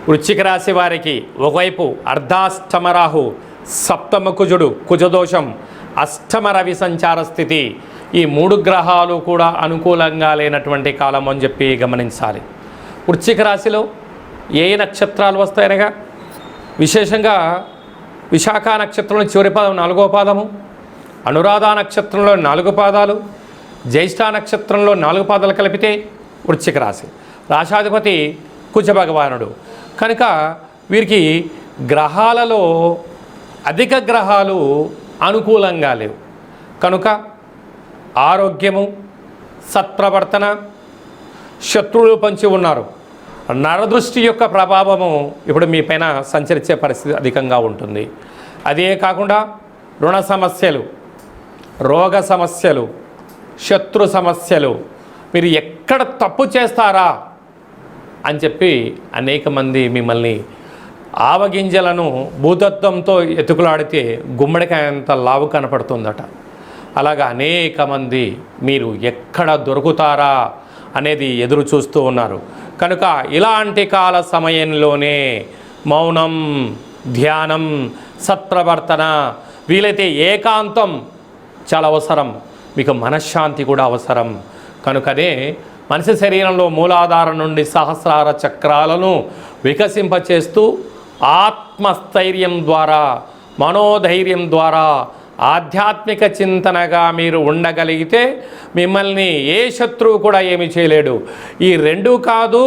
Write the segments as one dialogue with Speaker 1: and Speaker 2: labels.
Speaker 1: వృశ్చిక రాశి వారికి ఒకవైపు అర్ధాష్టమ రాహు, సప్తమ కుజుడు, కుజదోషం, అష్టమ రవి సంచార స్థితి, ఈ 3 గ్రహాలు కూడా అనుకూలంగా లేనటువంటి కాలం అని చెప్పి గమనించాలి. వృశ్చిక రాశిలో ఏ నక్షత్రాలు వస్తాయనగా విశేషంగా విశాఖ నక్షత్రంలో చివరి పాదం 4వ పాదము, అనురాధ నక్షత్రంలో 4 పాదాలు, జ్యేష్ఠ నక్షత్రంలో 4 పాదాలు కలిపితే వృశ్చిక రాశి. రాశాధిపతి కుజ భగవానుడు కనుక వీరికి గ్రహాలలో అధిక గ్రహాలు అనుకూలంగా లేవు కనుక ఆరోగ్యము, సత్ప్రవర్తన, శత్రువులు పంచి ఉన్నారు. నరదృష్టి యొక్క ప్రభావము ఇప్పుడు మీ పైన సంచరించే పరిస్థితి అధికంగా ఉంటుంది. అదే కాకుండా రుణ సమస్యలు, రోగ సమస్యలు, శత్రు సమస్యలు, మీరు ఎక్కడ తప్పు చేస్తారా అని చెప్పి అనేక మంది మిమ్మల్ని ఆవగింజలను భూతత్వంతో ఎతుకులాడితే గుమ్మడికాయంత లావు కనపడుతుందట. అలాగా అనేక మంది మీరు ఎక్కడ దొరుకుతారా అనేది ఎదురు చూస్తూ ఉన్నారు. కనుక ఇలాంటి కాల సమయంలోనే మౌనం, ధ్యానం, సత్ప్రవర్తన, వీలైతే ఏకాంతం చాలా అవసరం. మీకు మనశ్శాంతి కూడా అవసరం. కనుకనే మనిషి శరీరంలో మూలాధారం నుండి సహస్రార చక్రాలను వికసింపచేస్తూ ఆత్మస్థైర్యం ద్వారా, మనోధైర్యం ద్వారా, ఆధ్యాత్మిక చింతనగా మీరు ఉండగలిగితే మిమ్మల్ని ఏ శత్రువు కూడా ఏమీ చేయలేడు. ఈ 2 కాదు,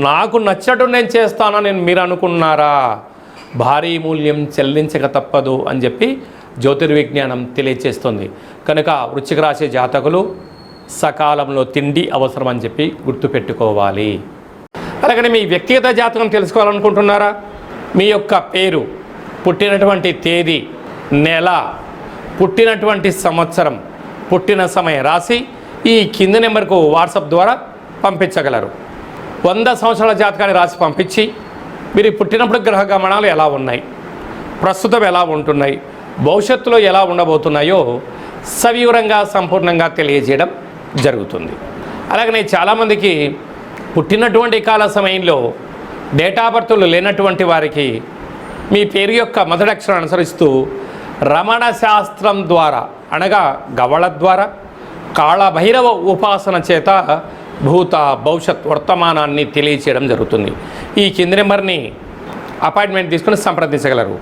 Speaker 1: నాకు నచ్చటు నేను చేస్తానని మీరు అనుకున్నారా, భారీ మూల్యం చెల్లించక తప్పదు అని చెప్పి జ్యోతిర్విజ్ఞానం తెలియచేస్తుంది. కనుక వృశ్చిక రాశి జాతకులు సకాలంలో తిండి అవసరం అని చెప్పి గుర్తుపెట్టుకోవాలి. అలాగని మీ వ్యక్తిగత జాతకం తెలుసుకోవాలనుకుంటున్నారా? మీ యొక్క పేరు, పుట్టినటువంటి తేదీ, నెల, పుట్టినటువంటి సంవత్సరం, పుట్టిన సమయం రాసి ఈ కింది నెంబర్కు వాట్సాప్ ద్వారా పంపించగలరు. 100 సంవత్సరాల జాతకాన్ని రాసి పంపించి మీరు పుట్టినప్పుడు గ్రహ గమనాలు ఎలా ఉన్నాయి, ప్రస్తుతం ఎలా ఉంటున్నాయి, భవిష్యత్తులో ఎలా ఉండబోతున్నాయో సవివరంగా సంపూర్ణంగా తెలియజేయడం జరుగుతుంది. అలాగనే చాలామందికి పుట్టినటువంటి కాల సమయంలో డేటా బర్త్లు లేనటువంటి వారికి మీ పేరు యొక్క మొదటి అక్షరం అనుసరిస్తూ రమణ శాస్త్రం ద్వారా అనగా గవళ ద్వారా కాళభైరవ ఉపాసన చేత భూత భవిష్యత్ వర్తమానాన్ని తెలియచేయడం జరుగుతుంది. ఈ కింది నెంబర్ని అపాయింట్మెంట్ తీసుకుని సంప్రదించగలరు.